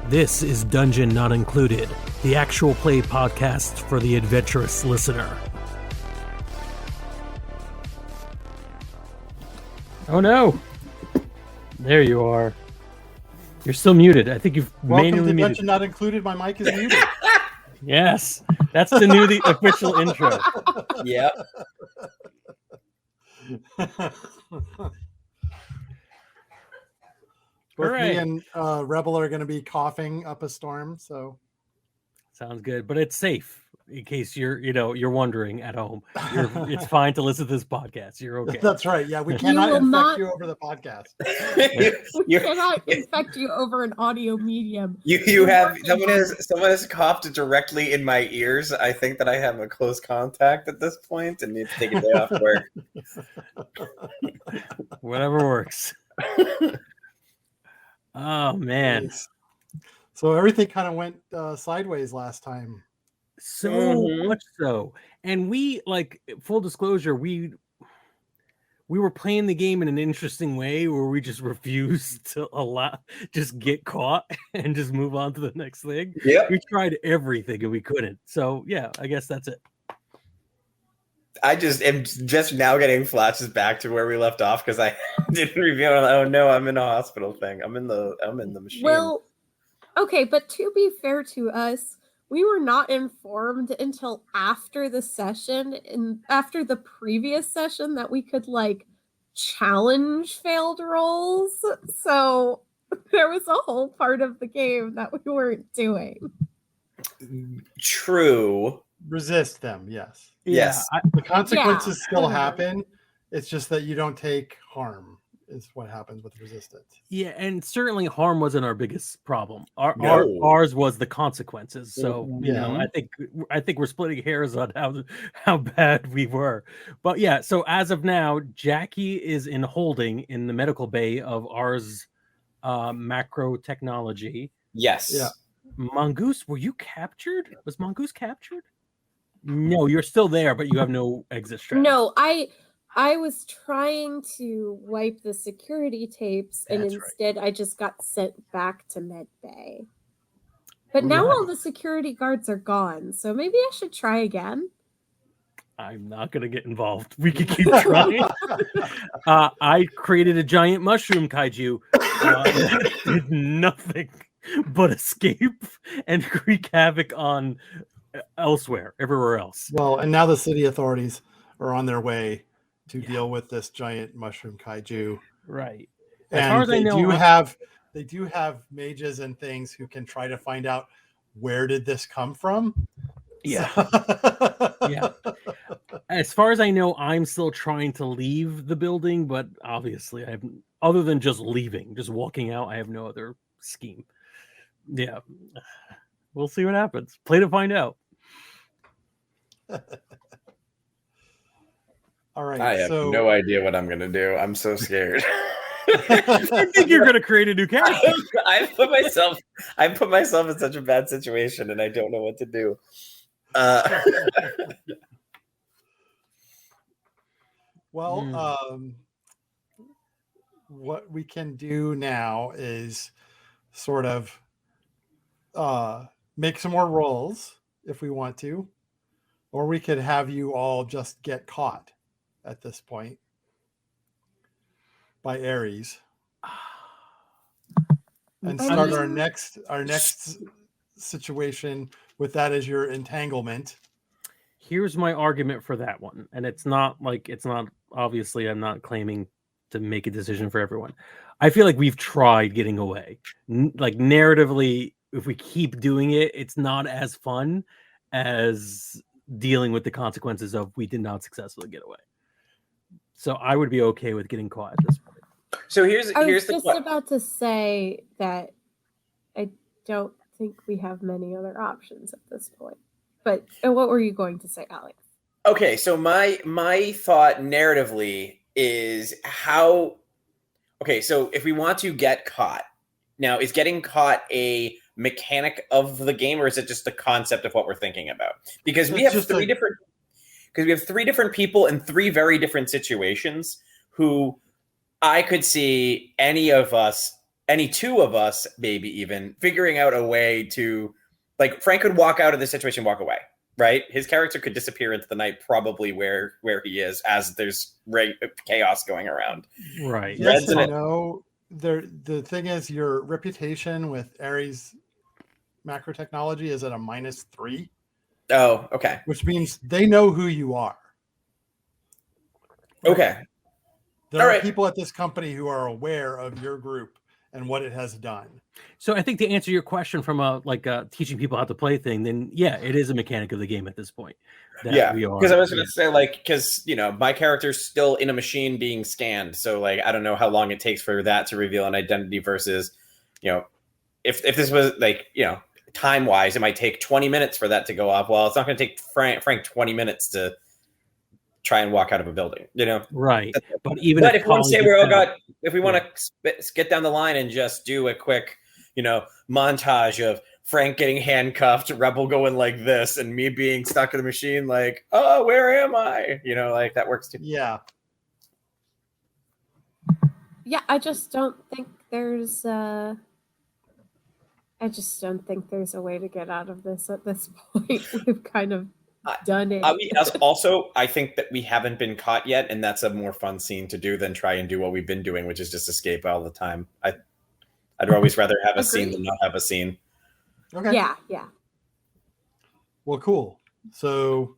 This is Dungeon Not Included, the actual play podcast for the adventurous listener. Oh no! There you are. You're still muted. I think you've manually muted. Welcome to Dungeon Not Included. My mic is muted. Yes, that's the official intro. Yep. Both me and Rebel are going to be coughing up a storm, so sounds good. But it's safe in case you're wondering at home. It's fine to listen to this podcast. You're okay. That's right. Yeah, we cannot infect you over the podcast. We cannot infect you over an audio medium. You have someone has coughed directly in my ears. I think that I have a close contact at this point and need to take a day off work. Whatever works. Oh man! So everything kind of went sideways last time. So much so, and we full disclosure, we were playing the game in an interesting way where we just refused to just get caught and just move on to the next thing. Yeah, we tried everything and we couldn't. So yeah, I guess that's it. I am just now getting flashes back to where we left off because I didn't reveal. Oh no, I'm in a hospital thing. I'm in the machine. Well, okay, but to be fair to us, we were not informed until after the session and after the previous session that we could challenge failed rolls. So there was a whole part of the game that we weren't doing. True. Resist them, yes. Yes. The consequences still happen. It's just that you don't take harm is what happens with resistance. Yeah, and certainly harm wasn't our biggest problem. Ours was the consequences. So, I think we're splitting hairs on how bad we were. But yeah, so as of now, Jackie is in holding in the medical bay of ours macro technology. Yes. Yeah. Mongoose, were you captured? Was Mongoose captured? No, you're still there, but you have no exit strategy. No, I was trying to wipe the security tapes, and instead I just got sent back to Med Bay. But now all the security guards are gone, so maybe I should try again. I'm not going to get involved. We can keep trying. I created a giant mushroom kaiju that did nothing but escape and wreak havoc on everywhere else. Well, and now the city authorities are on their way to deal with this giant mushroom kaiju. Right. As far as I know, they do have mages and things who can try to find out where did this come from. Yeah. Yeah. As far as I know, I'm still trying to leave the building, but obviously I haven't, other than just leaving, just walking out, I have no other scheme. Yeah. We'll see what happens. Play to find out. All right. I have no idea what I'm going to do. I'm so scared. I think you're going to create a new character. I put myself in such a bad situation, and I don't know what to do. What we can do now is sort of make some more rolls if we want to, or we could have you all just get caught at this point by Ares and start our next situation with that as your entanglement. Here's my argument for that one, and it's not obviously I'm not claiming to make a decision for everyone. I feel like we've tried getting away. Narratively, if we keep doing it, it's not as fun as dealing with the consequences of we did not successfully get away. So I would be okay with getting caught at this point. So here's about to say that I don't think we have many other options at this point. But what were you going to say, Alex? Okay, so my thought narratively is how. Okay, so if we want to get caught, now is getting caught a mechanic of the game, or is it just the concept of what we're thinking about? Because we have three different people in three very different situations who I could see any two of us, maybe even figuring out a way to, like, Frank could walk out of the situation, walk away, right? His character could disappear into the night, probably where he is, as there's chaos going around. Right. Yes and no. The thing is, your reputation with Ares macro technology is at a -3. Oh, okay. Which means they know who you are. Okay. There are people at this company who are aware of your group and what it has done. So I think to answer your question from a teaching people how to play thing, then yeah, it is a mechanic of the game at this point. Yeah, because I was going to say, because my character's still in a machine being scanned, so I don't know how long it takes for that to reveal an identity versus, if this was time wise, it might take 20 minutes for that to go off. Well, it's not going to take Frank 20 minutes to try and walk out of a building, Right. But if we want to say if we want to get down the line and just do a quick, montage of Frank getting handcuffed, Rebel going like this, and me being stuck in the machine, oh, where am I? That works too. Yeah. Yeah, I just don't think there's a way to get out of this at this point. We've kind of done it. I think that we haven't been caught yet, and that's a more fun scene to do than try and do what we've been doing, which is just escape all the time. I'd always rather have a scene than not have a scene. Okay. Yeah. Well, cool. So,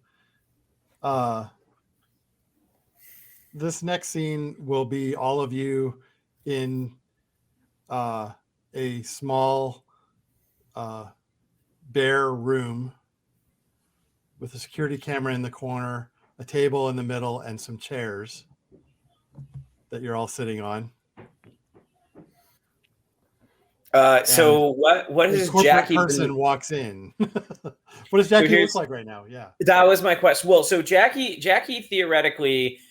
this next scene will be all of you in a small, bare room with a security camera in the corner, a table in the middle, and some chairs that you're all sitting on. So what is Jackie? Person walks in. What does Jackie look like right now? Yeah, that was my question. Well, so Jackie theoretically,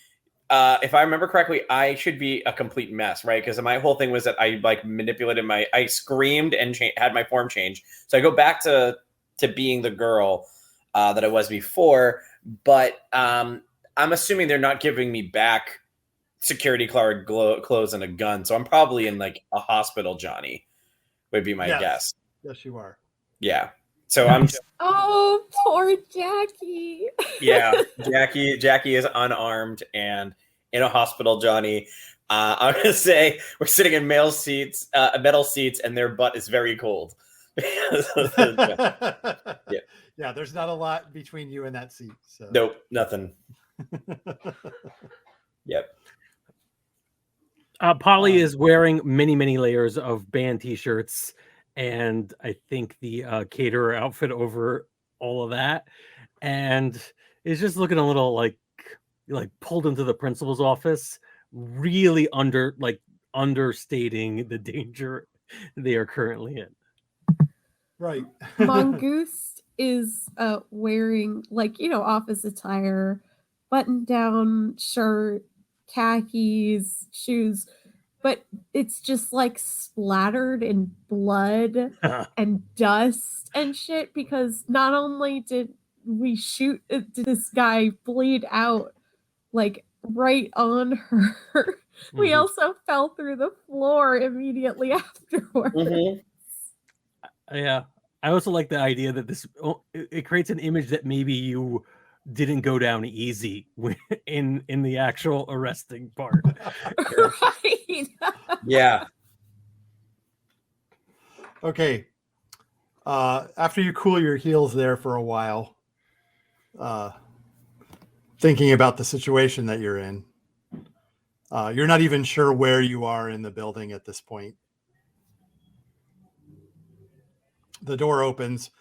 if I remember correctly, I should be a complete mess, right? Because my whole thing was that I manipulated I screamed and had my form change. So I go back to being the girl that I was before, but I'm assuming they're not giving me back security guard clothes and a gun. So I'm probably in a hospital, Johnny. Would be my guess. Yes, you are. Yeah. So I'm. Oh, poor Jackie. Yeah, Jackie is unarmed and in a hospital, Johnny. I'm gonna say we're sitting in metal seats, and their butt is very cold. Yeah. There's not a lot between you and that seat. So. Nope, nothing. Yep. Polly is wearing many layers of band t-shirts, and I think the caterer outfit over all of that, and is just looking a little like pulled into the principal's office, really understating the danger they are currently in. Right. Mongoose is wearing office attire, button-down shirt, khakis, shoes, but it's just splattered in blood and dust and shit, because not only did we shoot, did this guy bleed out right on her, we also fell through the floor immediately afterwards. Yeah, I also like the idea that it creates an image that maybe you didn't go down easy in the actual arresting part. Right. Yeah. Okay. After you cool your heels there for a while, thinking about the situation that you're in, you're not even sure where you are in the building at this point. The door opens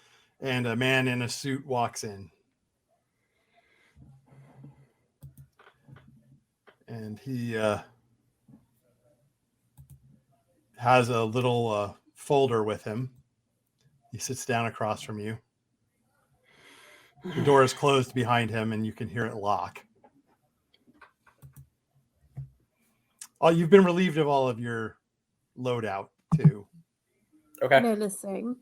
and a man in a suit walks in. And he has a little folder with him. He sits down across from you. The door is closed behind him and you can hear it lock. you've been relieved of all of your loadout too. Okay. Menacing.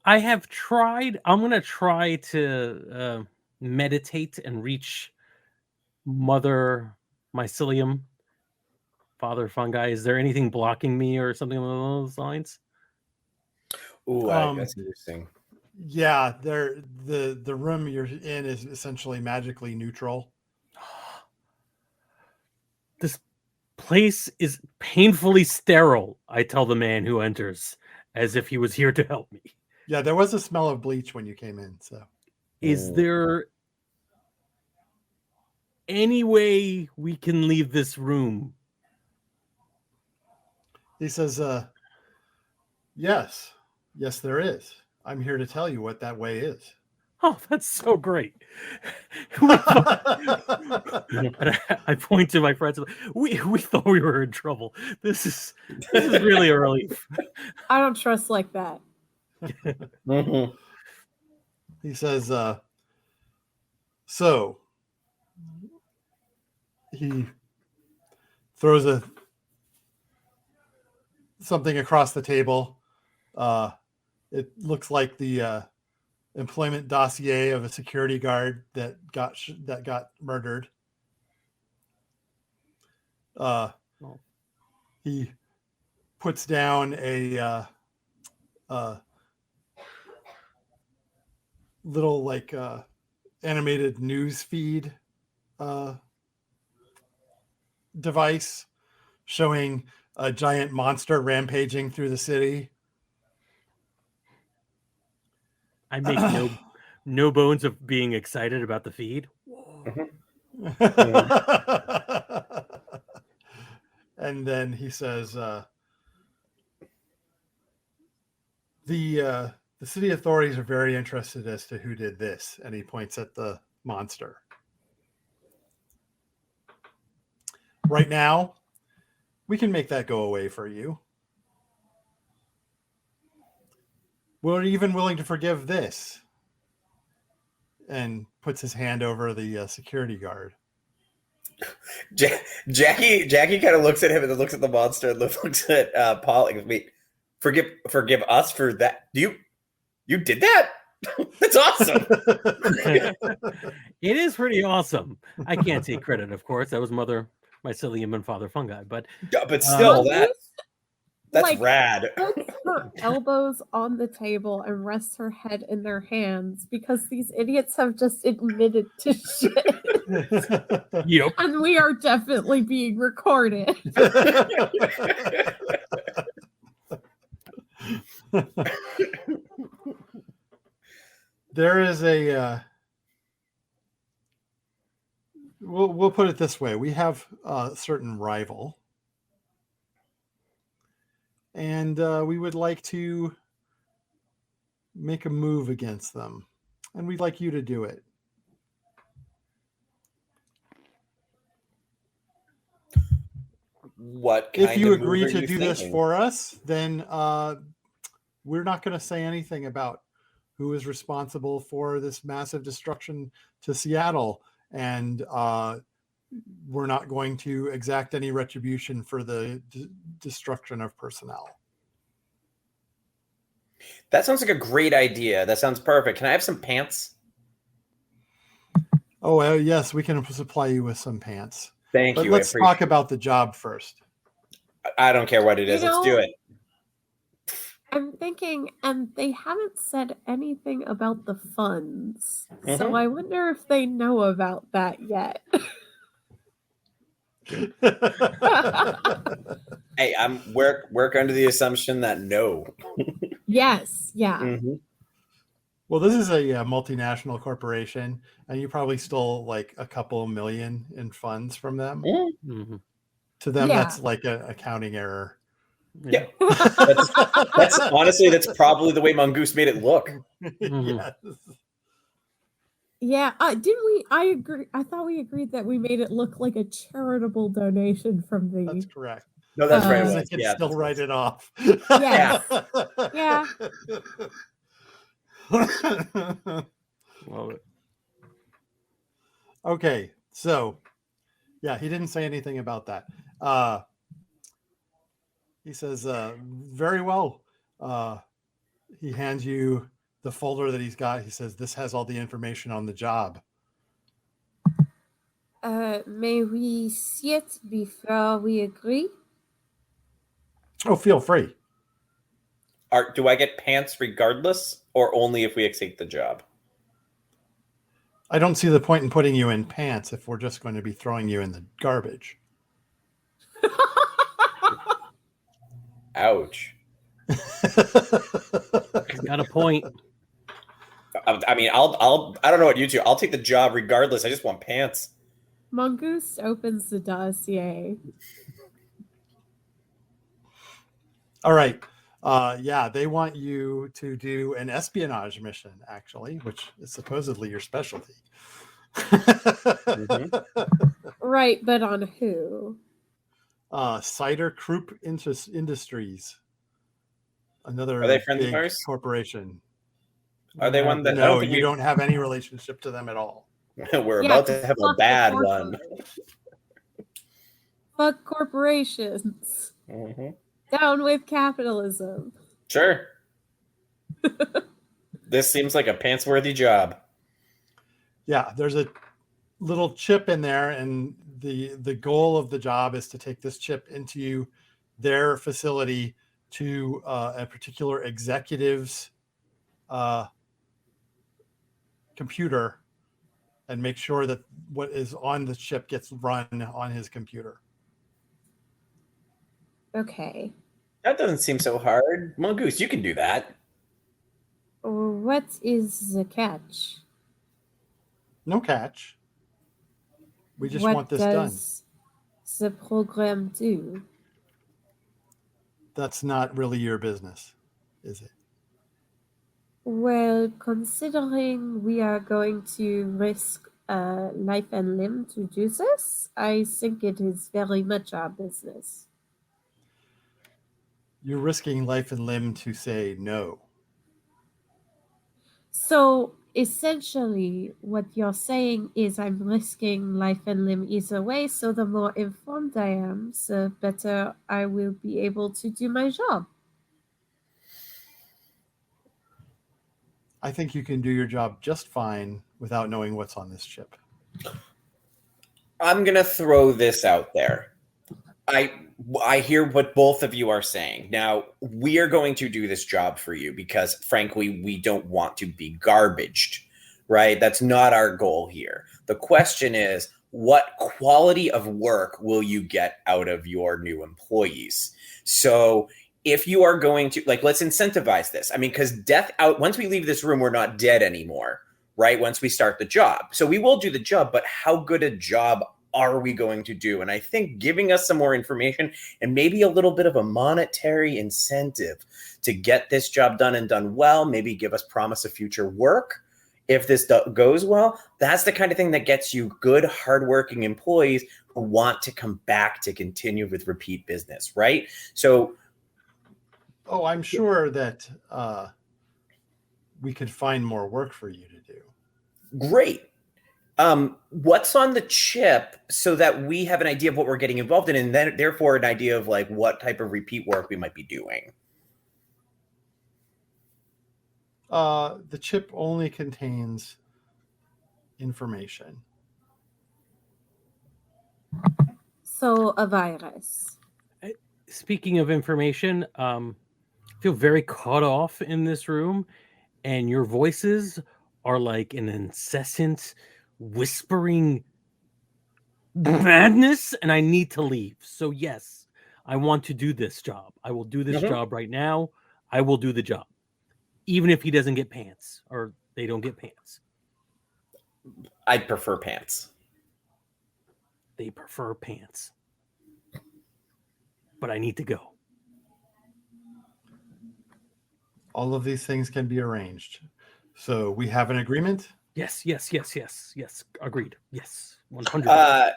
I have tried. I'm gonna try to meditate and reach Mother Mycelium, Father Fungi. Is there anything blocking me or something along those lines? Ooh, that's interesting. Yeah, the room you're in is essentially magically neutral. This place is painfully sterile, I tell the man who enters, as if he was here to help me. Yeah, there was a smell of bleach when you came in. So, Is there any way we can leave this room? he says, yes, there is. I'm here to tell you what that way is. Oh, that's so great. I point to my friends. We thought we were in trouble. This is really a relief. I don't trust like that. He says, so he throws something across the table. It looks like the employment dossier of a security guard that got murdered. He puts down a little like animated news feed device showing a giant monster rampaging through the city. I make no bones of being excited about the feed. And then he says, the city authorities are very interested as to who did this. And he points at the monster. Right now, we can make that go away for you. We're even willing to forgive this. And puts his hand over the security guard. Jackie kind of looks at him and then looks at the monster and looks at Paul and goes, wait, forgive us for that? You did that? That's awesome. It is pretty awesome. I can't take credit, of course. That was Mother Mycelium and Father Fungi, but still that's like, rad. Puts her elbows on the table and rests her head in their hands because these idiots have just admitted to shit. Yep. And we are definitely being recorded. There is a we'll put it this way. We have a certain rival. And we would like to make a move against them. And we'd like you to do it. What kind if you of agree move are to you do thinking? this for us, then we're not going to say anything about who is responsible for this massive destruction to Seattle. And we're not going to exact any retribution for the destruction of personnel. That sounds like a great idea. That sounds perfect. Can I have some pants? Oh, yes, we can supply you with some pants. Thank But you. let's talk about the job first. I don't care what it is. Let's do it. I'm thinking, and they haven't said anything about the funds. Mm-hmm. So I wonder if they know about that yet. Hey, I'm work under the assumption that no. Yes, yeah. Mm-hmm. Well, this is a multinational corporation, and you probably stole like a couple million in funds from them. Mm-hmm. To them, Yeah. that's like an accounting error. Yeah. That's honestly, that's probably the way Mongoose made it look. Mm-hmm. Yes. Yeah, didn't we? I agree. I thought we agreed that we made it look like a charitable donation from the. That's correct. No, that's right. They can still write it off. Yes. Yeah. Love it. Okay, so yeah, he didn't say anything about that. He says, very well. He hands you the folder that he's got. He says, this has all the information on the job. May we see it before we agree? Oh, feel free. Do I get pants regardless, or only if we accept the job? I don't see the point in putting you in pants if we're just going to be throwing you in the garbage. Ouch. Got a point. I mean, I don't know what you two. I'll take the job regardless. I just want pants. Mongoose opens the dossier. All right. Yeah, they want you to do an espionage mission, actually, which is supposedly your specialty. Right, but on who? Cider Krupp Industries. Another Are they friends of big ours? corporation. Are they one that? No, you don't have any relationship to them at all. We're about to have a bad one. Fuck corporations. Mm-hmm. Down with capitalism. Sure. This seems like a pants-worthy job. Yeah, there's a little chip in there, and the goal of the job is to take this chip into their facility to a particular executive's computer and make sure that what is on the chip gets run on his computer. Okay. That doesn't seem so hard. Mongoose, you can do that. What is the catch? No catch. We just what want this done. does the program do? That's not really your business, is it? Well, considering we are going to risk life and limb to do this, I think it is very much our business. You're risking life and limb to say no. So essentially, what you're saying is I'm risking life and limb either way, so the more informed I am, the better I will be able to do my job. I think you can do your job just fine without knowing what's on this chip. I'm going to throw this out there. I hear what both of you are saying. Now, we are going to do this job for you because, frankly, we don't want to be garbaged, right? That's not our goal here. The question is, what quality of work will you get out of your new employees? So if you are going to, let's incentivize this. I mean, because once we leave this room, we're not dead anymore, right? Once we start the job. So we will do the job, but how good a job are we going to do? And I think giving us some more information and maybe a little bit of a monetary incentive to get this job done and done well, maybe give us promise of future work. If this goes well, that's the kind of thing that gets you good, hardworking employees who want to come back to continue with repeat business, right? So, I'm sure that we could find more work for you to do. Great. What's on the chip so that we have an idea of what we're getting involved in, and then therefore an idea of what type of repeat work we might be doing? The chip only contains information. So a virus. Speaking of information, I feel very caught off in this room, and your voices are like an incessant whispering madness, and I need to leave. So yes, I want to do this job. I will do this job right now. I will do the job, even if he doesn't get pants or they don't get pants. I'd prefer pants. They prefer pants, but I need to go. All of these things can be arranged. So we have an agreement? Yes. Agreed. Yes. 100%.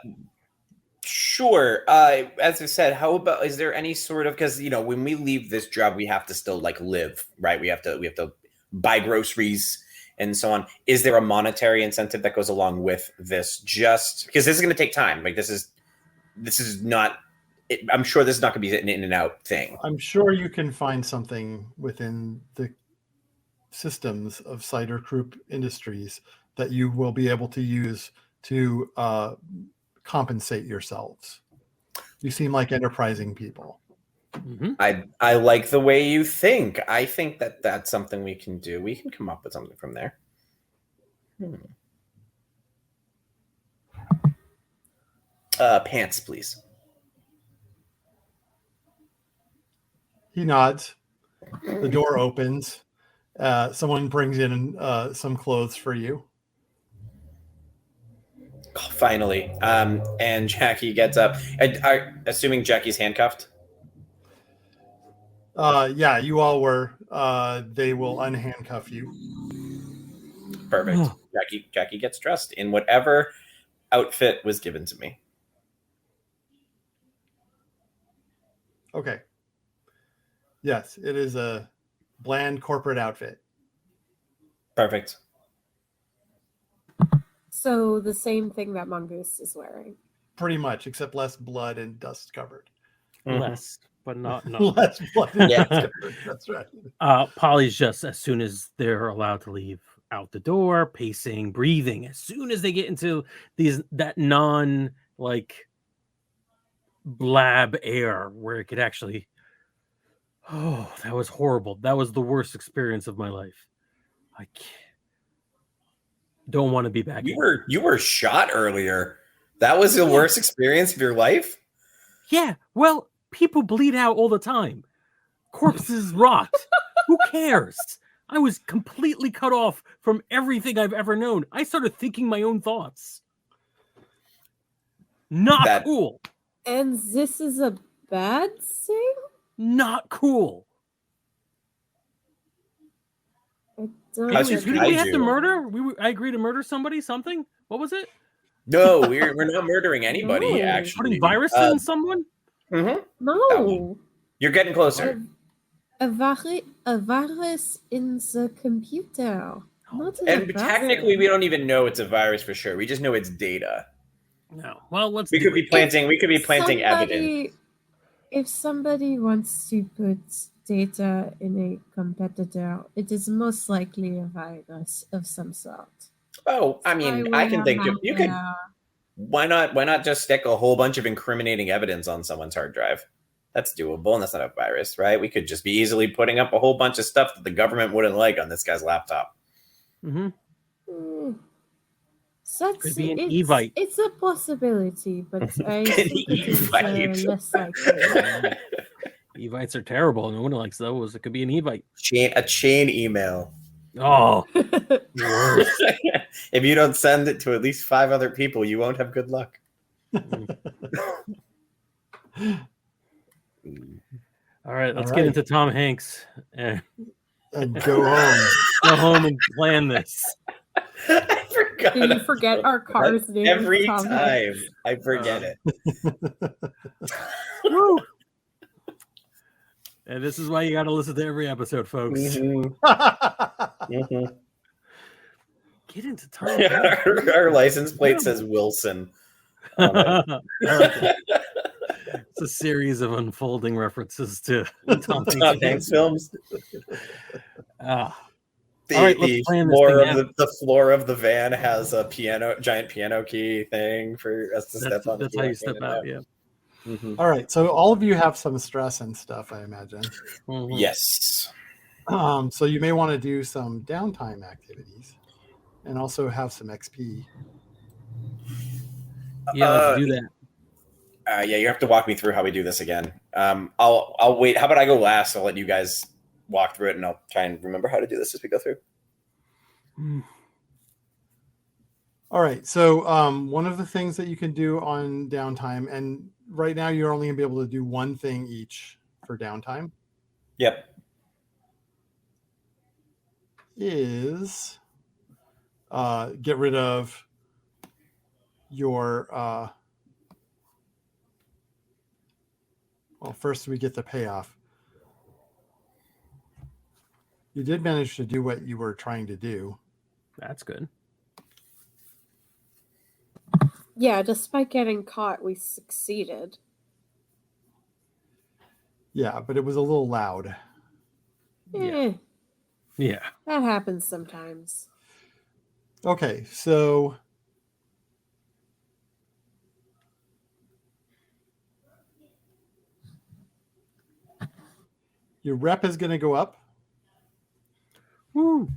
Sure. As I said, how about, is there any sort of, because when we leave this job, we have to still live, right? We have to buy groceries and so on. Is there a monetary incentive that goes along with this? Just because this is going to take time. This is not I'm sure this is not going to be an in and out thing. I'm sure you can find something within the systems of Cider Group Industries that you will be able to use to compensate yourselves. You seem like enterprising people. Mm-hmm. I like the way you think. I think that that's something we can do. We can come up with something from there. Pants, please. He nods. The door opens. Someone brings in some clothes for you. Oh, finally. And Jackie gets up. Assuming Jackie's handcuffed? Yeah, you all were. They will unhandcuff you. Perfect. Jackie gets dressed in whatever outfit was given to me. Okay. Yes, it is a bland corporate outfit. Perfect. So the same thing that Mongoose is wearing. Pretty much, except less blood and dust covered. Less, but not Less blood and Yeah. dust covered. That's right. Polly's just, as soon as they're allowed to leave out the door, pacing, breathing. As soon as they get into that non like blab air where it could actually. Oh, that was horrible. That was the worst experience of my life. I don't want to be back. You were shot earlier. That was the worst experience of your life? Yeah, well, people bleed out all the time. Corpses rot. Who cares? I was completely cut off from everything I've ever known. I started thinking my own thoughts. Not cool. And this is a bad thing? Not cool. Did we have to murder? I agree to murder somebody, something? What was it? No, we're not murdering anybody, actually. Putting virus in someone? Mm-hmm. No. You're getting closer. A virus in the computer. And technically, we don't even know it's a virus for sure. We just know it's data. No. Well, we could be planting evidence. If somebody wants to put data in a competitor, it is most likely a virus of some sort. Oh, I mean, I can think of you could. Why not just stick a whole bunch of incriminating evidence on someone's hard drive? That's doable, and that's not a virus, right? We could just be easily putting up a whole bunch of stuff that the government wouldn't like on this guy's laptop. Mm-hmm. Could be an Evite. It's a possibility, but I think it is less likely. Evites are terrible. No one likes those. It could be an Evite. A chain email. Oh. If you don't send it to at least 5 other people, you won't have good luck. All right, let's get into Tom Hanks and go home. Go home and plan this. I forgot. Do you forget our car's name? Every time I forget it. And this is why you got to listen to every episode, folks. Mm-hmm. Mm-hmm. Get into Tom Hanks. Our license plate says Wilson. It's a series of unfolding references to Tom Hanks films. All right, let's plan this thing the floor of the van has a giant piano key thing for us to step on. That's how you step out, yeah. Mm-hmm. All right, so all of you have some stress and stuff, I imagine. Mm-hmm. Yes. So you may want to do some downtime activities and also have some XP. Yeah, let's do that. Yeah, you have to walk me through how we do this again. I'll wait. How about I go last? I'll let you guys walk through it, and I'll try and remember how to do this as we go through. All right. So one of the things that you can do on downtime, and right now you're only gonna be able to do one thing each for downtime. Yep. Is get rid of your well, first we get the payoff. You did manage to do what you were trying to do. That's good. Yeah, despite getting caught, we succeeded. Yeah, but it was a little loud. Yeah. Yeah. That happens sometimes. Okay, so your rep is going to go up. Woo.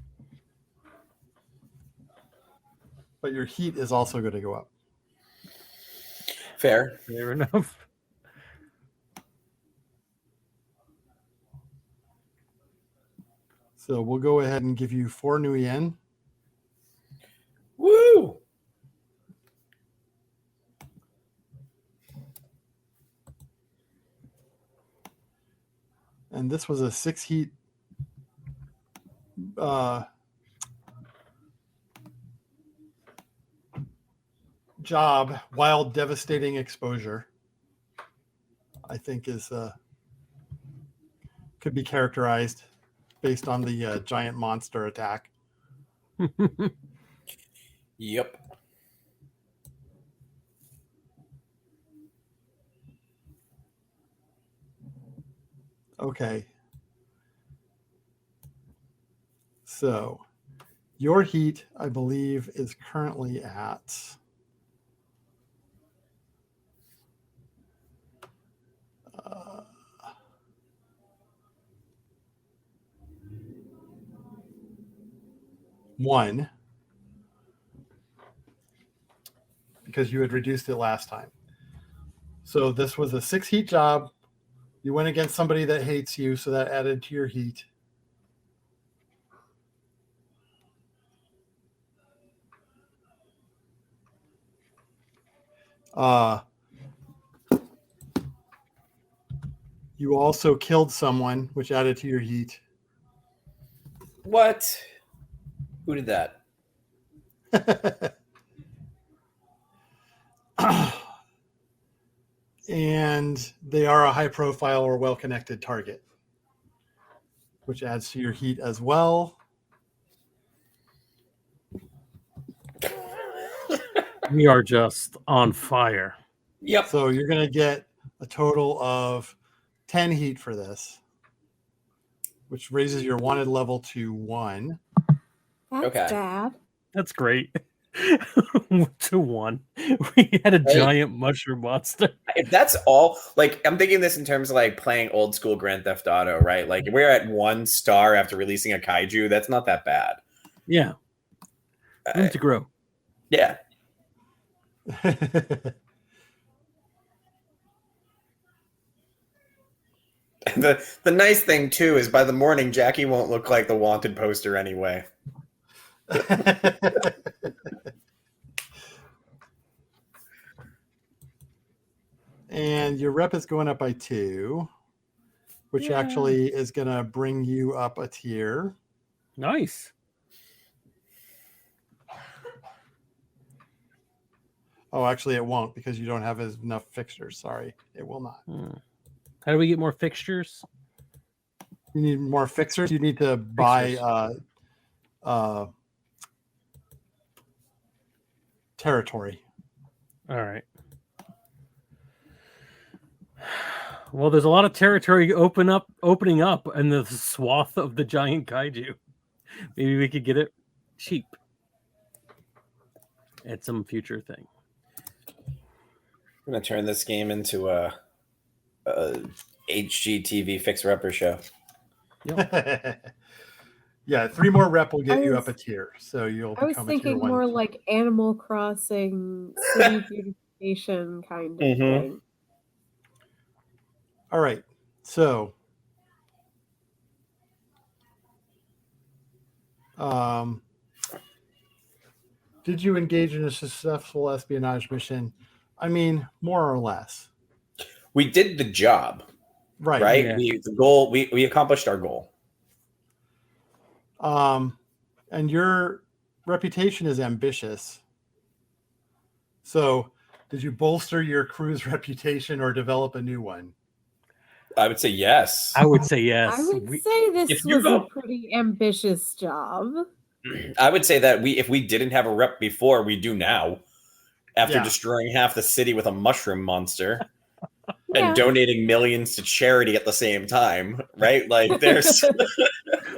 But your heat is also going to go up. Fair. Fair enough. So we'll go ahead and give you 4 new yen. Woo! And this was a 6 heat job, wild, devastating exposure, I think is could be characterized based on the giant monster attack. Yep. Okay. So your heat, I believe, is currently at 1 because you had reduced it last time. So this was a 6 heat job. You went against somebody that hates you, so that added to your heat. You also killed someone, which added to your heat. What? Who did that? And they are a high profile or well-connected target, which adds to your heat as well. We are just on fire. Yep. So you're going to get a total of 10 heat for this, which raises your wanted level to 1. That's Okay. bad. That's great. To 1. We had a giant mushroom monster. If that's all, like, I'm thinking this in terms of like playing old school Grand Theft Auto, right? Like, we're at 1 star after releasing a kaiju. That's not that bad. Yeah. Room to grow. Yeah. The nice thing too is by the morning Jackie won't look like the wanted poster anyway. And your rep is going up by 2, which actually is going to bring you up a tier. Nice. Oh, actually, it won't because you don't have enough fixtures. Sorry, it will not. How do we get more fixtures? You need more fixers. You need to buy territory. All right. Well, there's a lot of territory opening up in the swath of the giant kaiju. Maybe we could get it cheap at some future thing. I'm gonna turn this game into a HGTV fixer-upper show. Yep. Yeah, 3 more rep will get you up a tier, so you'll become I was a tier thinking 1. more like Animal Crossing, city beautification kind of thing. All right, so did you engage in a successful espionage mission? I mean, more or less. We did the job, right? Yeah. We accomplished our goal. And your reputation is ambitious. So, did you bolster your crew's reputation or develop a new one? I would say yes. I would say yes. I would say this if you was go- a pretty ambitious job. I would say that if we didn't have a rep before, we do now. After Yeah. destroying half the city with a mushroom monster. and donating millions to charity at the same time, right? Like there's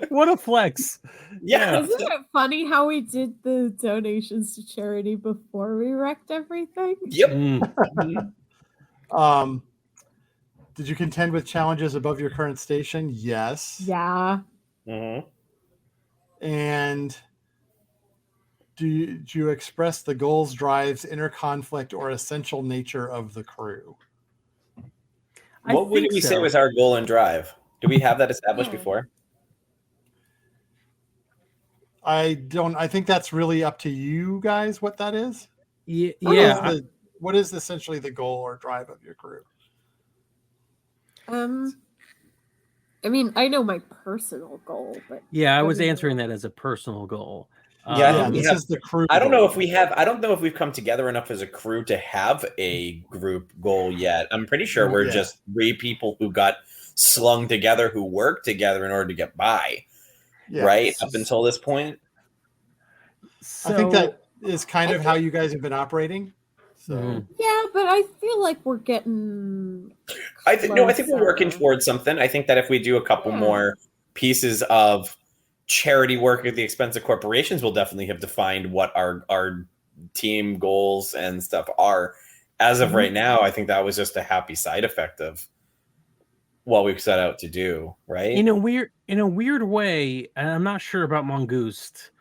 what a flex. Yeah. Isn't it funny how we did the donations to charity before we wrecked everything? Yep. Did you contend with challenges above your current station? Yes. Yeah. Mm-hmm. And do you express the goals, drives, inner conflict, or essential nature of the crew? What would we say was our goal and drive? Do we have that established before? I don't. I think that's really up to you guys what that is. Yeah. What is essentially the goal or drive of your crew? I mean, I know my personal goal, but yeah, I was answering that as a personal goal. Yeah, this is the crew. I don't know if we have. I don't know if we've come together enough as a crew to have a group goal yet. I'm pretty sure we're just 3 people who got slung together, who work together in order to get by. Yeah. Right up until this point. So, I think that is kind of how you guys have been operating. So yeah, but I feel like we're getting. I think we're working towards something. I think that if we do a couple more pieces of charity work at the expense of corporations, we'll definitely have defined what our team goals and stuff are. As of right now, I think that was just a happy side effect of what we've set out to do, right? In a weird way, and I'm not sure about Mongoose,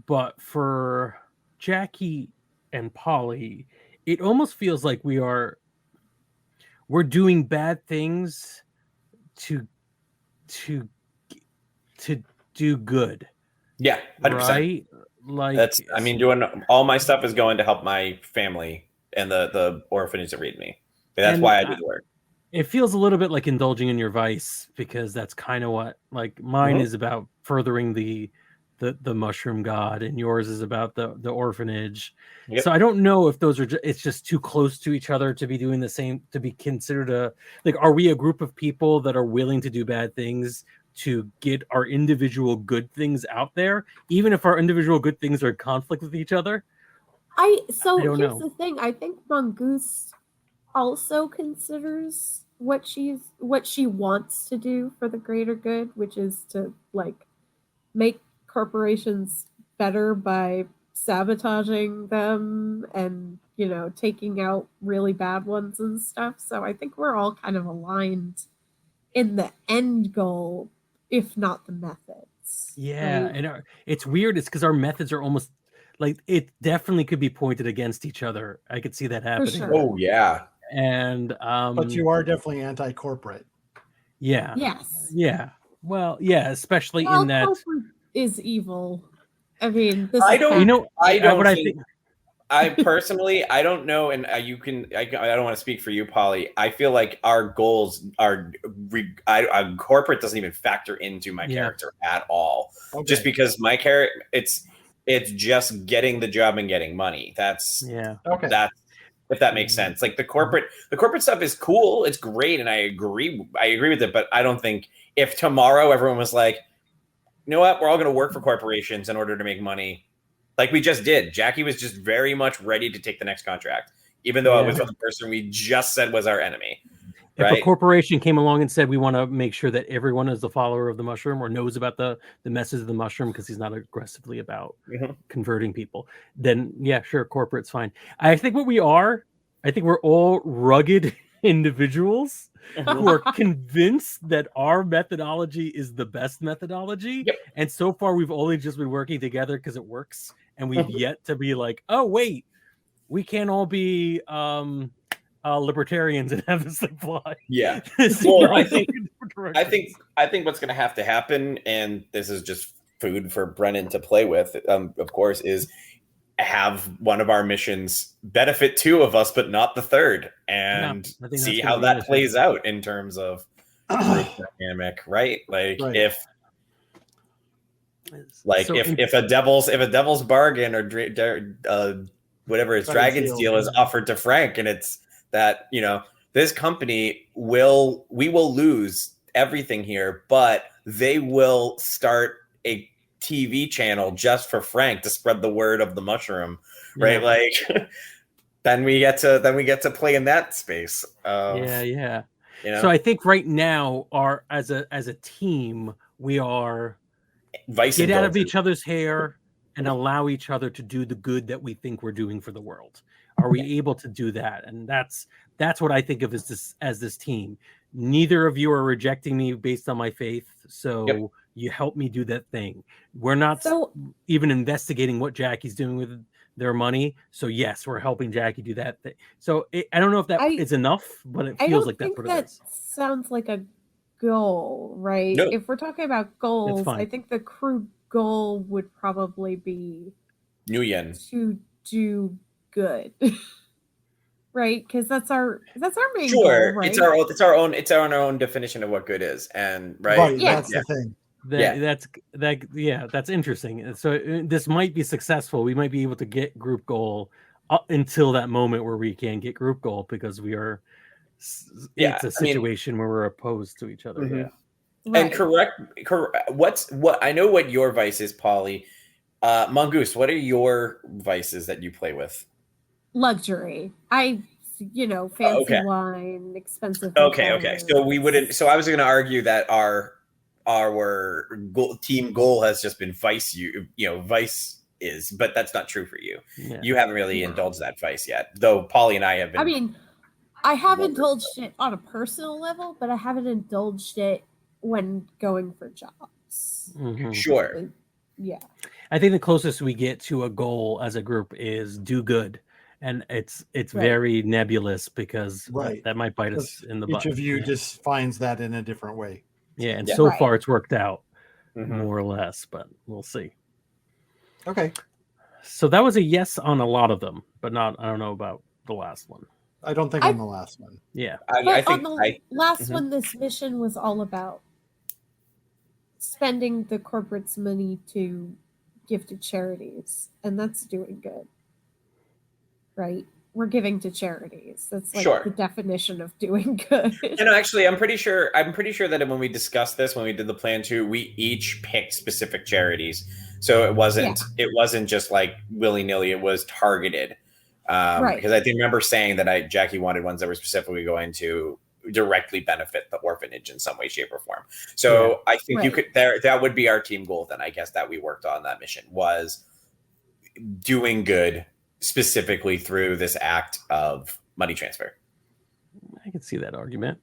but for Jackie and Polly, it almost feels like we're doing bad things to do good. Yeah, 100%. Right? Like doing all my stuff is going to help my family and the orphanage that read me. That's why I do the work. It feels a little bit like indulging in your vice, because that's kind of what mine is about, furthering the mushroom god, and yours is about the orphanage. So I don't know if those are it's just too close to each other to be doing the same, to be considered are we a group of people that are willing to do bad things to get our individual good things out there, even if our individual good things are in conflict with each other? Here's the thing. I think Mongoose also considers what she wants to do for the greater good, which is to make corporations better by sabotaging them and taking out really bad ones and stuff. So I think we're all kind of aligned in the end goal, if not the methods. Yeah, and it's weird. It's because our methods are almost it definitely could be pointed against each other. I could see that happening. Sure. Oh yeah. And but you are definitely anti-corporate. Yeah. Yes. Yeah. Well, yeah, especially in that corporate is evil. I mean, I personally, I don't know, and you can. I don't want to speak for you, Polly. I feel like our goals are. Corporate doesn't even factor into my character at all. Okay. Just because my character, it's just getting the job and getting money. That's okay. That's, if that makes sense. Like the corporate stuff is cool. It's great, and I agree with it. But I don't think if tomorrow everyone was like, you know what, we're all going to work for corporations in order to make money. Like we just did. Jackie was just very much ready to take the next contract, even though it was with the person we just said was our enemy. If a corporation came along and said, we want to make sure that everyone is the follower of the mushroom or knows about the message of the mushroom because he's not aggressively about converting people, then sure, corporate's fine. I think we're all rugged individuals who are convinced that our methodology is the best methodology. Yep. And so far we've only just been working together because it works. And we've yet to be like, oh wait, we can't all be libertarians and have this thing fly. Yeah. Well, I think what's going to have to happen, and this is just food for Brennan to play with, of course, is have one of our missions benefit 2 of us, but not the third, and see how that plays out in terms of dynamic, right? If a devil's bargain or whatever it's Dragon's Deal is offered to Frank, and it's that this company we will lose everything here, but they will start a TV channel just for Frank to spread the word of the mushroom, right? then we get to play in that space. Yeah. You know, So I think right now, as a team, we are vice get out of indulgent. each other's hair and allow each other to do the good that we think we're doing for the world. Are we able to do that? And that's what I think of as this team. Neither of you are rejecting me based on my faith, so you help me do that thing. We're not even investigating what Jackie's doing with their money, so yes, we're helping Jackie do that thing. So I don't know if that is enough, but it feels like that's what it is. Sounds like a goal, right? No. If we're talking about goals, I think the crew goal would probably be New Yen to do good. Right, because that's our main goal, right? It's our own definition of what good is, and right, that's the thing. That's interesting. So this might be successful. We might be able to get group goal up until that moment where we can get group goal because we are. It's a situation where we're opposed to each other. Mm-hmm. Yeah. And correct. What I know what your vice is, Polly. Mongoose, what are your vices that you play with? Luxury. Fancy wine, expensive. Okay. So we wouldn't. So I was going to argue that our team goal has just been vice. Vice is, but that's not true for you. Yeah. You haven't really indulged that vice yet, though. Polly and I have been. I mean, I have indulged it on a personal level, but I haven't indulged it when going for jobs. Mm-hmm. Sure. Yeah. I think the closest we get to a goal as a group is do good. And it's very nebulous because that might bite us in the butt. Each of you just finds that in a different way. Yeah, and so far it's worked out more or less, but we'll see. Okay. So that was a yes on a lot of them, but I don't know about the last one. I don't think on the last one. Yeah. I think on the last one, this mission was all about spending the corporate's money to give to charities, and that's doing good. Right? We're giving to charities. That's like the definition of doing good. Actually, I'm pretty sure that when we discussed this, when we did the plan too, we each picked specific charities. So it wasn't just like willy-nilly, it was targeted. Because I remember saying that Jackie wanted ones that were specifically going to directly benefit the orphanage in some way, shape, or form. So I think you could that would be our team goal then, I guess, that we worked on that mission was doing good specifically through this act of money transfer. I can see that argument.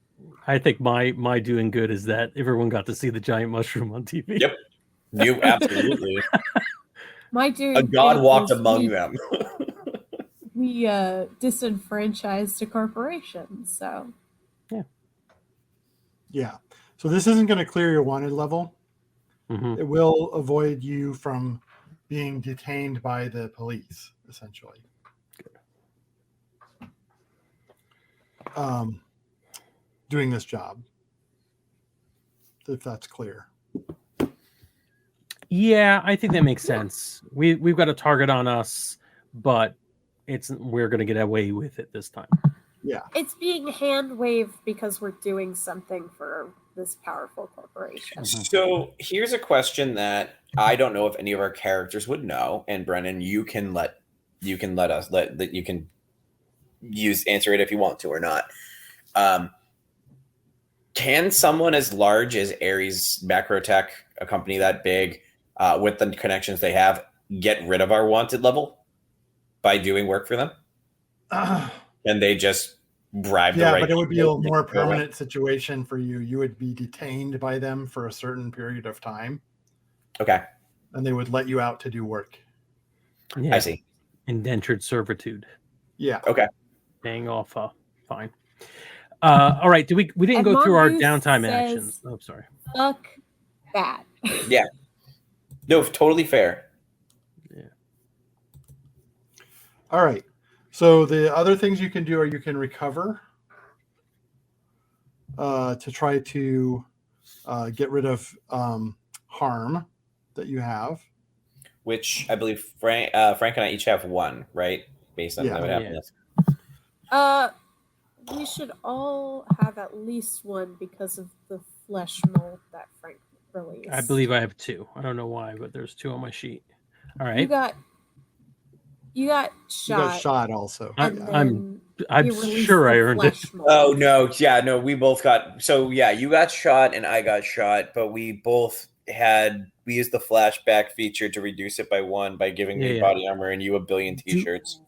I think my doing good is that everyone got to see the giant mushroom on TV. Yep. You absolutely. My doing a god walked among them. We disenfranchised a corporation, so yeah. So this isn't going to clear your wanted level. Mm-hmm. It will avoid you from being detained by the police, essentially. Doing this job, if that's clear. Yeah, I think that makes sense. We've got a target on us, but we're going to get away with it this time. Yeah. It's being hand waved because we're doing something for this powerful corporation. So here's a question that I don't know if any of our characters would know, and Brennan, you can answer it if you want to or not. Can someone as large as Ares Macrotech, a company that big, with the connections they have, get rid of our wanted level by doing work for them? And they just bribe the right. Yeah, but it would be a more permanent situation for you. You would be detained by them for a certain period of time. Okay. And they would let you out to do work. Yeah. I see. Indentured servitude. Yeah. Okay. Paying off. Fine. All right. We didn't go through our downtime actions. Oh, sorry. Fuck that. Yeah. No, totally fair. Yeah. All right. So the other things you can do are you can recover to try to get rid of harm that you have. Which I believe Frank and I each have one, right? Based on what happened. We should all have at least one because of the flesh mold that Frank released. I believe I have two. I don't know why, but there's two on my sheet. All right. You got You got You got shot. shot also. I'm- Yeah. I'm You released sure I the earned it. flesh mold. Oh no, yeah, no, we both got. So yeah, you got shot and I got shot, but we both we used the flashback feature to reduce it by 1 by giving me Yeah. body armor and you a billion t-shirts.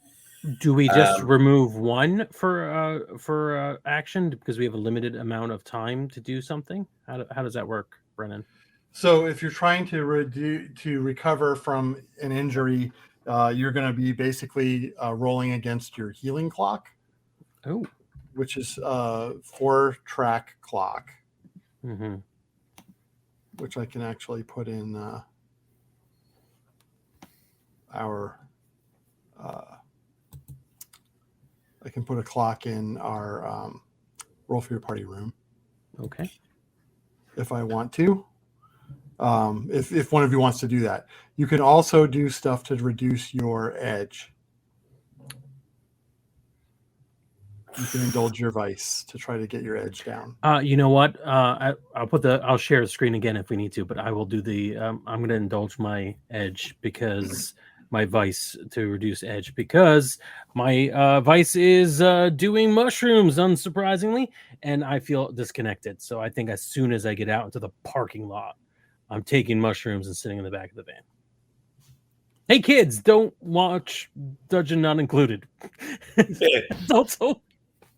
Do we just Um, remove 1 for action because we have a limited amount of time to do something? How does that work, Brennan? So if you're trying to recover from an injury, you're going to be basically rolling against your healing clock, Oh. which is a 4-track clock, Mm-hmm. which I can actually put in our. I can put a clock in our roll for your party room Okay. if I want to. If one of you wants to do that, you can also do stuff to reduce your edge. You can indulge your vice to try to get your edge down. You know what? I'll share the screen again if we need to, but I will do the. I'm going to indulge my edge because my vice to reduce edge because my vice is doing mushrooms, unsurprisingly, and I feel disconnected. So I think as soon as I get out into the parking lot, I'm taking mushrooms and sitting in the back of the van. Hey kids, don't watch Dungeon Not Included. It's also.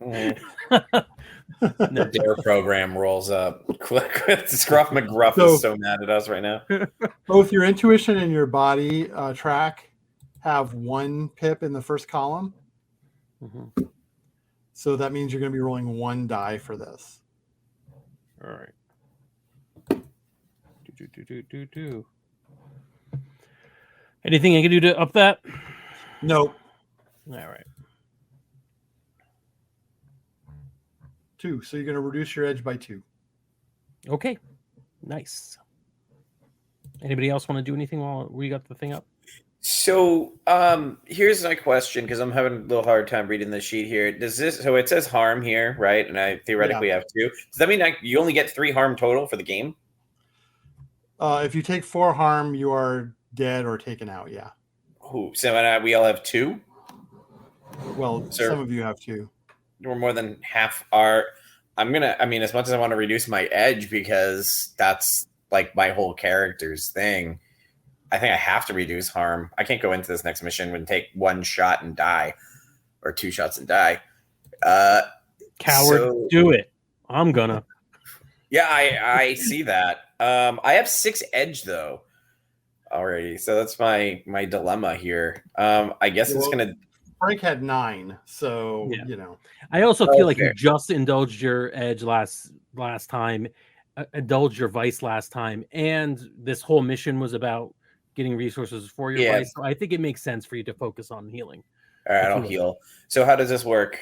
The DARE program rolls up. Scruff McGruff is so mad at us right now. Both your intuition and your body track have 1 pip in the first column. Mm-hmm. So that means you're going to be rolling 1 die for this. All right. Do. Anything I can do to up that? Nope. All right. 2. So you're going to reduce your edge by 2. Okay. Nice. Anybody else want to do anything while we got the thing up? So here's my question, because I'm having a little hard time reading the sheet here. So it says harm here, right? And I theoretically have 2. Does that mean you only get 3 harm total for the game? If you take 4 harm, you are dead or taken out. Yeah. Ooh, so we all have 2? Well, some of you have 2. We're more than half our. As much as I want to reduce my edge because that's like my whole character's thing, I think I have to reduce harm. I can't go into this next mission and take 1 shot and die, or 2 shots and die. Coward, do it. I'm gonna. Yeah, I see that. I have 6 edge though already, so that's my dilemma here. I guess it's gonna. Frank had 9, so you know. I also feel like you just indulged your edge last time, indulged your vice last time, and this whole mission was about getting resources for your vice. So I think it makes sense for you to focus on healing. All right, I'll heal. So how does this work?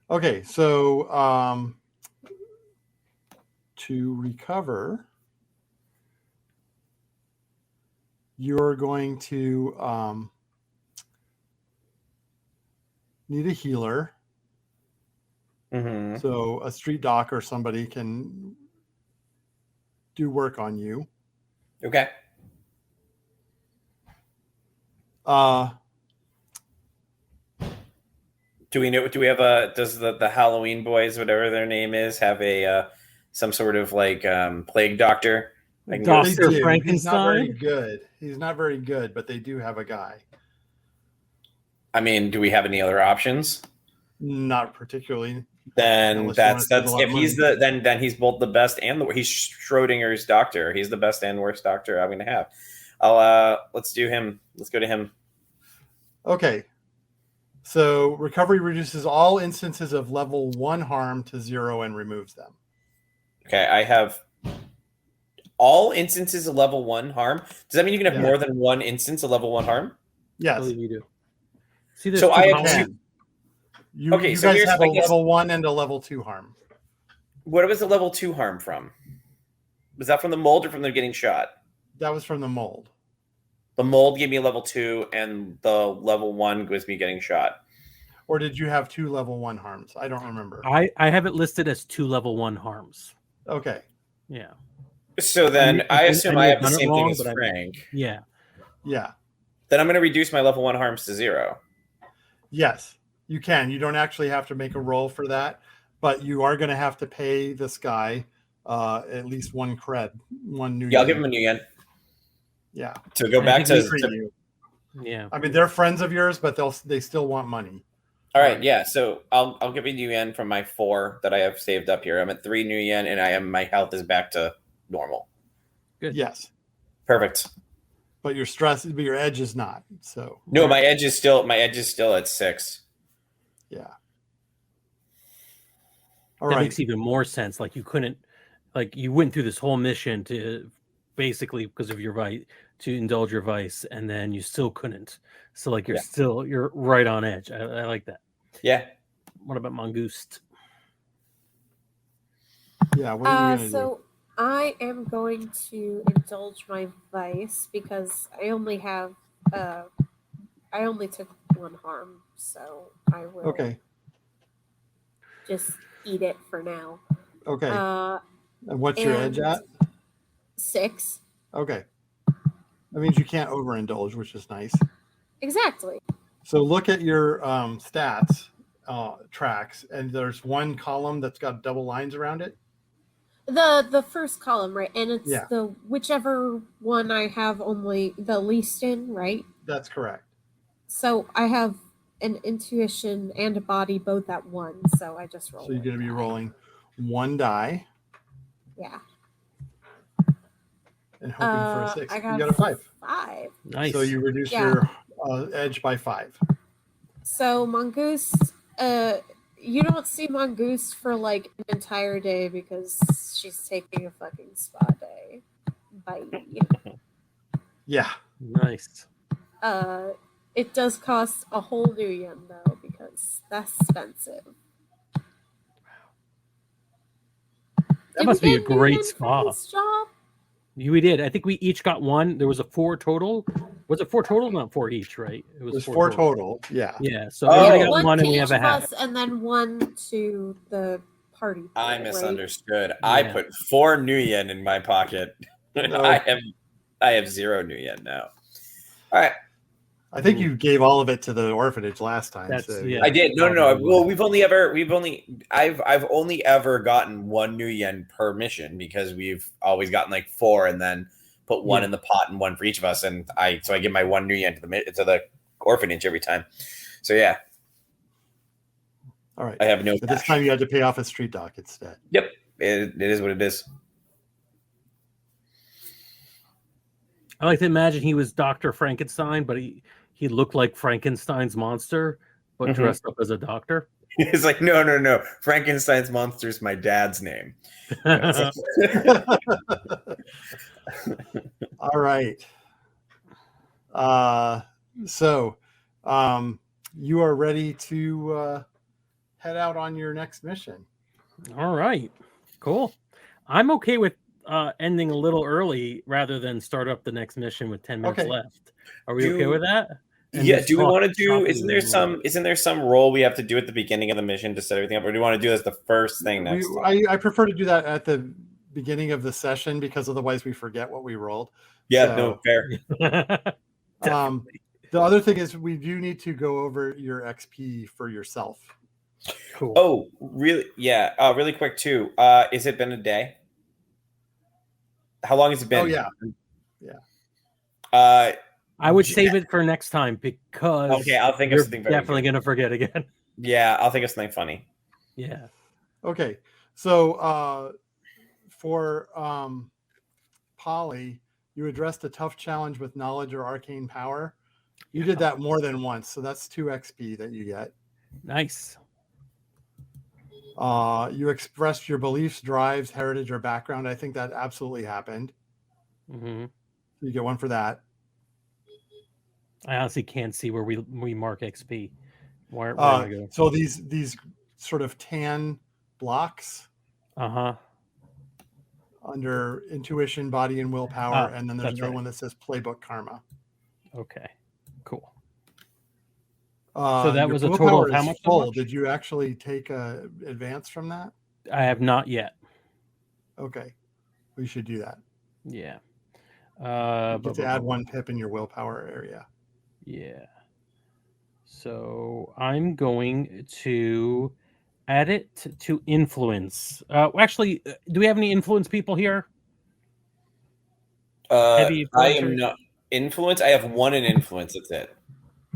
Okay, so to recover, you're going to need a healer. Mm-hmm. So a street doc or somebody can do work on you. Okay. Do we know? Do we have does the Halloween boys, whatever their name is, have a some sort of like plague doctor? Dr. Frankenstein. He's not very good. He's not very good, but they do have a guy. I mean, do we have any other options? Not particularly. Then that's if he's then he's both the best and he's Schrodinger's doctor. He's the best and worst doctor I'm gonna have. Let's do him. Let's go to him. Okay. So recovery reduces all instances of level 1 harm to 0 and removes them. Okay, I have all instances of level 1 harm. Does that mean you can have more than 1 instance of level 1 harm? Yes. I believe you do. See, so I have 2. You guys have a level 1 and a level 2 harm. What was the level 2 harm from? Was that from the mold or from them getting shot? That was from the mold. The mold gave me a level 2, and the level 1 was me getting shot. Or did you have 2 level 1 harms? I don't remember. I have it listed as 2 level 1 harms. Okay. Yeah. So then I assume I have the same thing as Frank. Yeah. Yeah. Then I'm going to reduce my level 1 harms to 0. Yes, you can. You don't actually have to make a roll for that, but you are going to have to pay this guy at least 1 cred, 1 new. Yeah, I'll give him a new yen. Yeah. To go back to you. Yeah. I mean, they're friends of yours, but they still want money. All right, yeah. So I'll give you new yen from my 4 that I have saved up here. I'm at 3 new yen, and my health is back to normal. Good. Yes. Perfect. But your stress, but your edge is not. So no, my edge is still at 6. Yeah. All that makes even more sense. Like you went through this whole mission to basically because of your vice to indulge your vice, and then you still couldn't. So like you're right on edge. I like that. Yeah. What about Mongoose? Yeah. What are you gonna do? I am going to indulge my vice because I only took 1 harm, so I will just eat it for now. Okay. And what's your edge at? 6. Okay. That means you can't overindulge, which is nice. Exactly. So look at your stats tracks, and there's one column that's got double lines around it. The first column, right? And it's the whichever one I have only the least in, right? That's correct. So I have an intuition and a body both at 1, so I just roll. So you're going to be rolling 1 die. Yeah. And hoping for a 6. You got a 5. 5. Nice. So you reduce your edge by 5. So Mongoose, you don't see Mongoose for like an entire day because she's taking a fucking spa day. Bye. Yeah. Nice. It does cost a whole new yen though because that's expensive. That must be a great spa. We did. I think we each got 1. There was a 4 total. Was it 4 total? Not 4 each, right? It was 4 total. Yeah. Yeah. So everybody got 1 and we have a half. And then 1 to the party. I misunderstood. Right? I put 4 new yen in my pocket. No. I have 0 new yen now. All right. I think you gave all of it to the orphanage last time. I did. No. Well, I've only ever gotten 1 new yen per mission because we've always gotten like 4 and then put 1 in the pot and 1 for each of us. And I give my 1 new yen to the orphanage every time. So yeah. All right. I have no. But this time you had to pay off a street dock instead. Yep. It is what it is. I like to imagine he was Dr. Frankenstein, but he looked like Frankenstein's monster, but dressed up as a doctor. He's like, no. Frankenstein's monster is my dad's name. All right. So you are ready to head out on your next mission. All right. Cool. I'm okay with ending a little early rather than start up the next mission with 10 minutes left. Are we okay with that? And do we want to do? Isn't there some role we have to do at the beginning of the mission to set everything up, or do we want to do this the first thing next? I prefer to do that at the beginning of the session because otherwise we forget what we rolled. Yeah, no, fair. The other thing is we do need to go over your XP for yourself. Cool. Oh, really? Yeah. Really quick too. Has it been a day? How long has it been? Oh yeah. I would save it for next time because I'll think of something very definitely going to forget again. Yeah, I'll think of something funny. Yeah. Okay. So for Polly, you addressed a tough challenge with knowledge or arcane power. You did that more than once, so that's 2 XP that you get. Nice. You expressed your beliefs, drives, heritage, or background. I think that absolutely happened. Mm-hmm. You get 1 for that. I honestly can't see where we mark XP. Where am I going? So these sort of tan blocks. Under intuition, body, and willpower, and then there's another one that says playbook karma. Okay, cool. So that was a total of how much? Full. Did you actually take a advance from that? I have not yet. Okay, we should do that. Yeah. You get to add 1 pip in your willpower area. Yeah. So I'm going to add it to influence. Actually, do we have any influence people here? Heavy I influencers? am not influence. I have one in influence. That's it.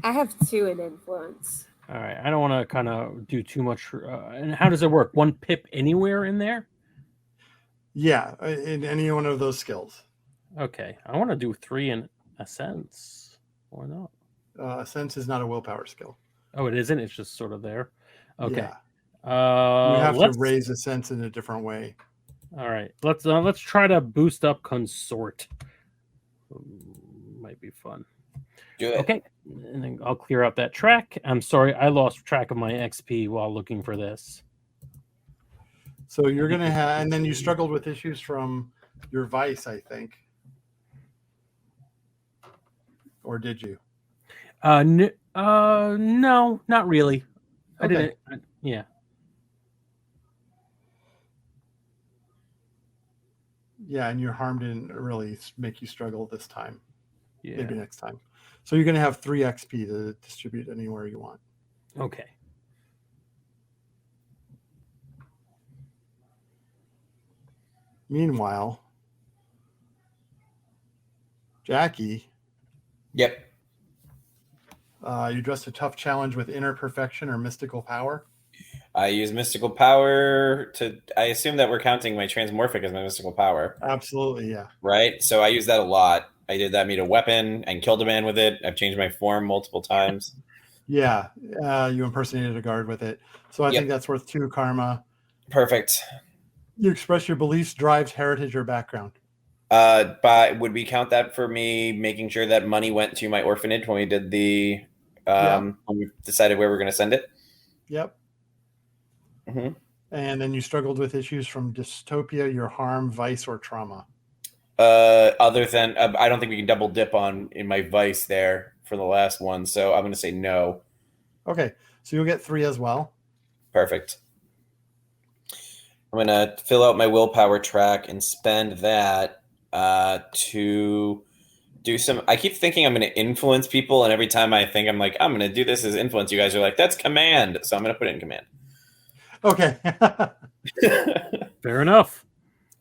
I have 2 in influence. All right. I don't want to kind of do too much. And how does it work? 1 pip anywhere in there? Yeah, in any one of those skills. Okay. I want to do 3 in a sense. Why not? Sense is not a willpower skill. Oh, it isn't. It's just sort of there. Okay. Yeah. You have to let's raise a sense in a different way. All right. Let's try to boost up consort. Might be fun. Do it. Okay. And then I'll clear out that track. I'm sorry, I lost track of my XP while looking for this. So you're going to have, and then you struggled with issues from your vice, I think. Or did you? No, not really. I Okay. didn't. Yeah. Yeah, and your harm didn't really make you struggle this time. Yeah. Maybe next time. So you're going to have 3 XP to distribute anywhere you want. Okay. Meanwhile, Jackie, Yep. you addressed a tough challenge with inner perfection or mystical power. I use mystical power to. I assume that we're counting my transmorphic as my mystical power. Absolutely, yeah. Right. So I use that a lot. I did that, made a weapon and killed a man with it. I've changed my form multiple times. Yeah, you impersonated a guard with it. So I Yep. think that's worth 2 karma. Perfect. You express your beliefs, drives, heritage, or background. But would we count that for me making sure that money went to my orphanage when we did the when we decided where we're going to send it? Yep. Mm-hmm. And then you struggled with issues from dystopia, your harm, vice, or trauma. Other than I don't think we can double dip in my vice there for the last one, so I'm going to say no. Okay, so you'll get 3 as well. Perfect. I'm going to fill out my willpower track and spend that to do some. I keep thinking I'm going to influence people, and every time I think I'm like, I'm going to do this as influence, you guys are like, that's command. So I'm going to put it in command. Okay. Fair enough.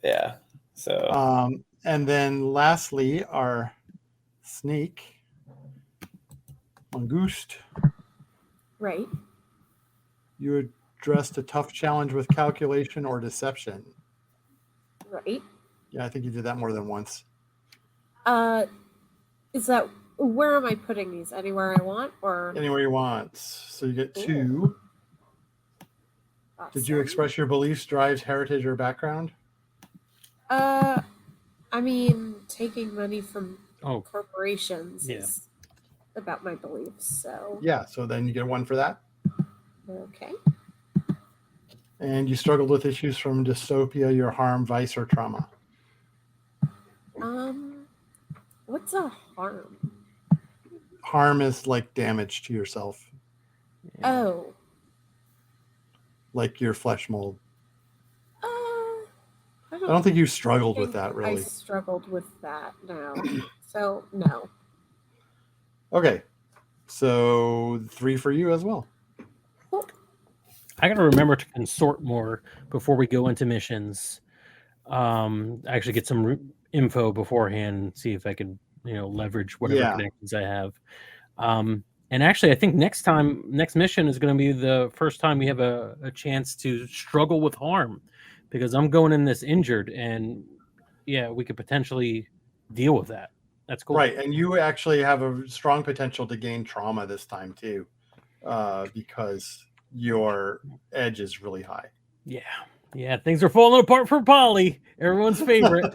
Yeah. So. And then lastly, our snake, Mangouste. Right. You addressed a tough challenge with calculation or deception. Right. Yeah, I think you did that more than once. Is that, where am I putting these? Anywhere I want, or Anywhere you want. So you get 2. Awesome. Did you express your beliefs, drives, heritage, or background? I mean, taking money from corporations Yeah. is about my beliefs. So Yeah, so then you get 1 for that. okay. And you struggled with issues from dystopia, your harm, vice, or trauma. What's a harm? Harm is like damage to yourself, Oh. like your flesh mold. I I don't think you struggled with think that, really. I struggled with that now. So no. Okay, so 3 for you as well. I gotta remember to consort more before we go into missions. Actually get some info beforehand and see if I can, leverage whatever connections I have. And actually, I think next mission is going to be the first time we have a chance to struggle with harm, because I'm going in this injured, and we could potentially deal with that. That's cool. Right, and you actually have a strong potential to gain trauma this time too, because your edge is really high. Yeah, things are falling apart for Polly, everyone's favorite.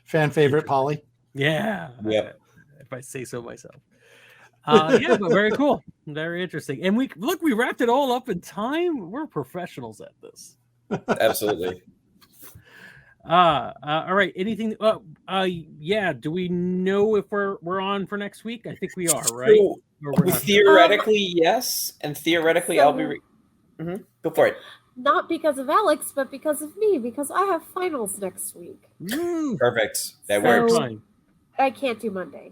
Fan favorite, Polly. Yeah. Yep. If I say so myself. But very cool. Very interesting. And we wrapped it all up in time. We're professionals at this. Absolutely. All right. Anything? Do we know if we're on for next week? I think we are, right? So, theoretically, yes, and theoretically, I'll be. Go for it. Not because of Alex, but because of me, because I have finals next week. Perfect. That So- works. Fine. I can't do Monday.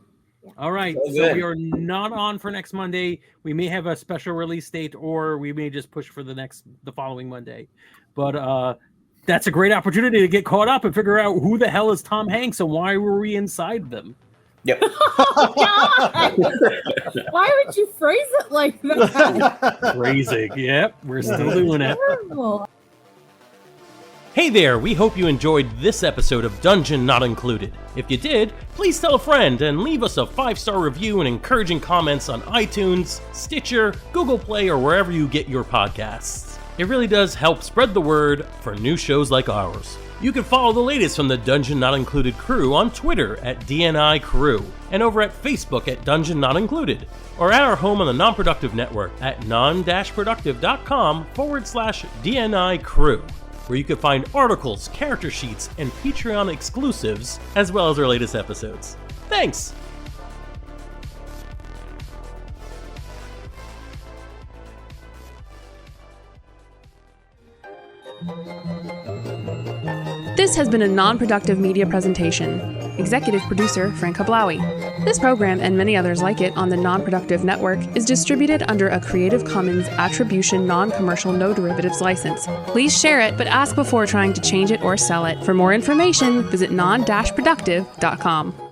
All right. So So we good. are not on for next Monday. We may have a special release date, or we may just push for the following Monday. But that's a great opportunity to get caught up and figure out who the hell is Tom Hanks and why were we inside them. Yep. Oh, God! Why would you phrase it like that? Phrasing. Yep, we're still doing it. Terrible. Hey there, we hope you enjoyed this episode of Dungeon Not Included. If you did, please tell a friend and leave us a 5-star review and encouraging comments on iTunes, Stitcher, Google Play, or wherever you get your podcasts. It really does help spread the word for new shows like ours. You can follow the latest from the Dungeon Not Included crew on Twitter at DNI Crew, and over at Facebook at Dungeon Not Included, or at our home on the Non-Productive Network at Non-Productive.com/DNI Crew, where you can find articles, character sheets, and Patreon exclusives, as well as our latest episodes. Thanks! This has been a non-productive media presentation. Executive producer Frank Hablawi. This program and many others like it on the Non-Productive Network is distributed under a Creative Commons Attribution Non-Commercial No Derivatives license. Please share it, but ask before trying to change it or sell it. For more information, visit non-productive.com.